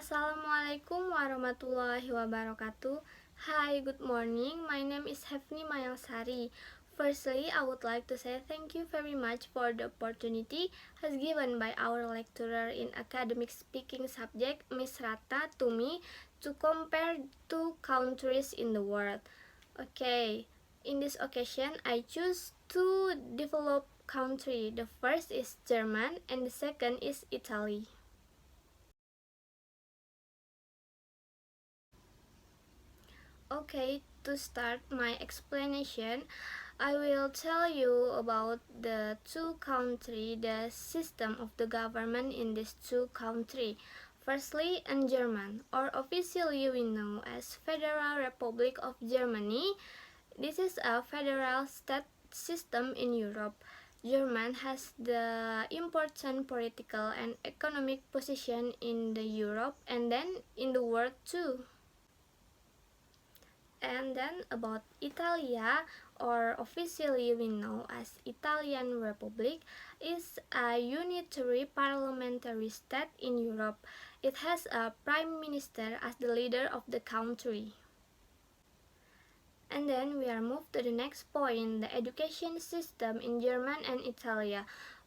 Assalamualaikum warahmatullahi wabarakatuh. Hi, good morning. My name is Hefni Mayangsari. Firstly, I would like to say thank you very much for the opportunity has given by our lecturer in academic speaking subject, Miss Rata, to me to compare two countries in the world. Okay, in this occasion, I choose two developed country. The first is German and the second is Italy. Okay, to start my explanation, I will tell you about the two country, the system of the government in these two country. Firstly, in German, or officially we know as Federal Republic of Germany. This is a federal state system in Europe. Germany has the important political and economic position in the Europe and then in the world too. And then about Italia, or officially we know as Italian Republic, is a unitary parliamentary state in Europe. It has a prime minister as the leader of the country. And then we are moved to the next point, the education system in Germany and Italy.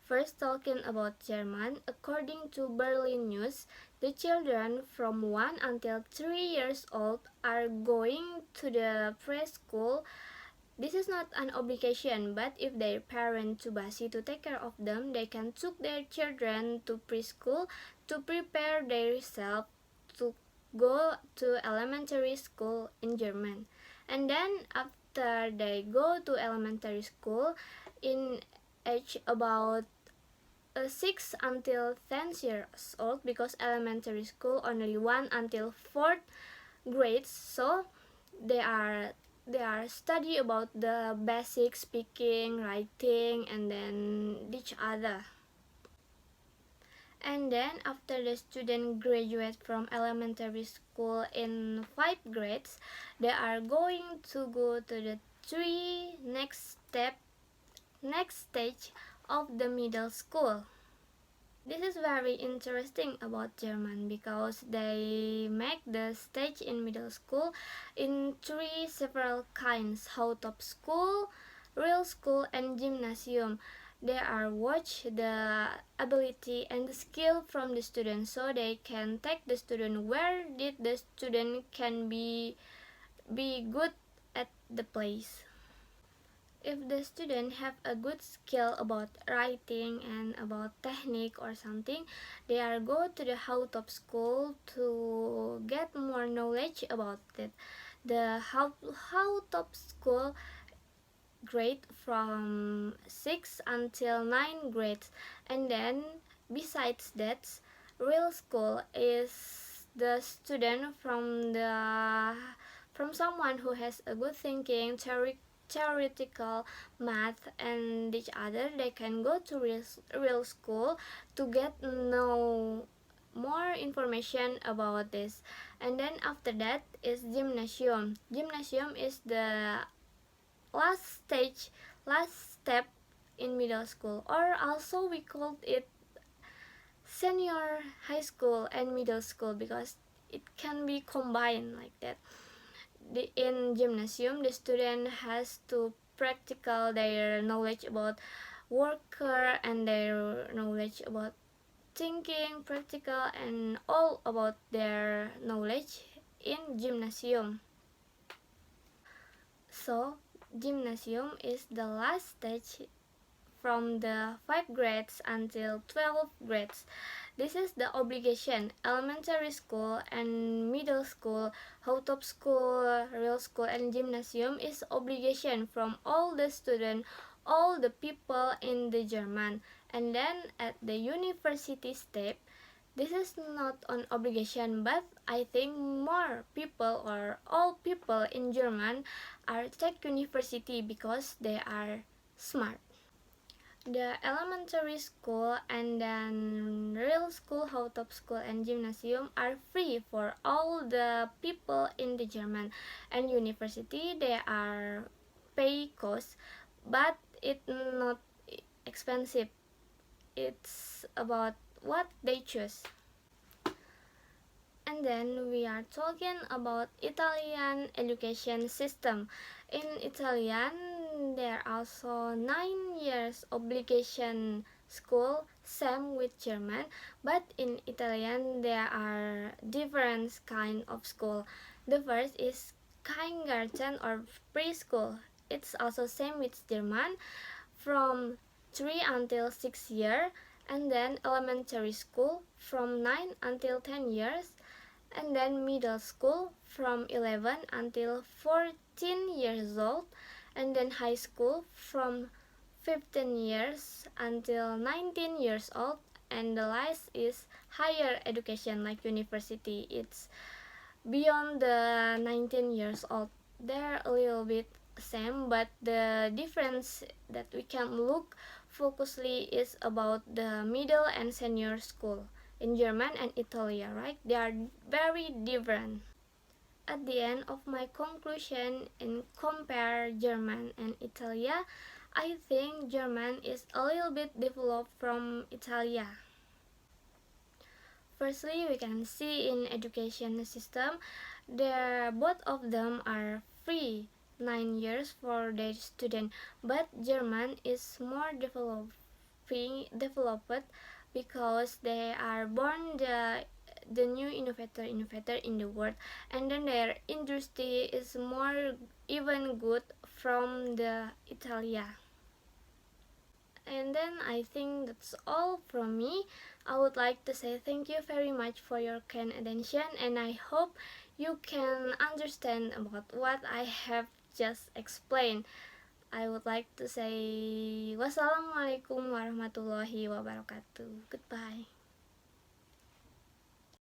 First, talking about German, according to Berlin News, the children from 1 until 3 years old are going to the preschool. This is not an obligation, but if their parents too busy to take care of them, they can take their children to preschool to prepare themselves to go to elementary school in German. And then after they go to elementary school in age about 6 until 10 years old, because elementary school only 1 until 4th grades, so they are study about the basic speaking, writing, and then each other. And then after the student graduate from elementary school in 5 grades, they are going to go to the next stage of the middle school. This is very interesting about German because they make the stage in middle school in 3 several kinds: Hauptschule, real school, and gymnasium. They are watch the ability and the skill from the student, so they can take the student where did the student can be good at the place. If the student have a good skill about writing and about technique or something, they are go to the Hauptschule to get more knowledge about it. The Hauptschule grade from 6 until 9 grades, and then besides that, real school is the student from someone who has a good thinking, theoretical, math, and each other. They can go to real school to get know more information about this. And then after that is gymnasium. Gymnasium is the last step in middle school, or also we called it senior high school and middle school because it can be combined like that. In gymnasium, the student has to practical their knowledge about worker and their knowledge about thinking, practical, and all about their knowledge in gymnasium. So gymnasium is the last stage from the 5 grades until 12 grades. This is the obligation. Elementary school and middle school, Hauptschule, real school, and gymnasium is obligation from all the students, all the people in the German. And then at the university step, this is not an obligation, but I think more people or all people in German are take university because they are smart. The elementary school and then real school, Hauptschule, and gymnasium are free for all the people in the German, and university they are pay cost, but it's not expensive. It's about what they choose. And then we are talking about Italian education system. In Italian, there are also 9 years obligation school, same with German, but in Italian there are different kind of school. The first is kindergarten or preschool. It's also same with German, from 3 until 6 years, and then elementary school from 9 until 10 years, and then middle school from 11 until 14 years old, and then high school from 15 years until 19 years old, and the last is higher education like university. It's beyond the 19 years old. They're a little bit same, but the difference that we can look focusly is about the middle and senior school in German and Italy, right? They are very different. At the end of my conclusion in compare German and Italia, I think German is a little bit developed from Italia. Firstly, we can see in education system, both of them are free 9 years for their student, but German is more developed because they are born the new innovator in the world, and then their industry is more even good from the Italia. And then I think that's all from me. I would like to say thank you very much for your kind attention, and I hope you can understand about what I have just explained. I would like to say wassalamualaikum warahmatullahi wabarakatuh. Goodbye.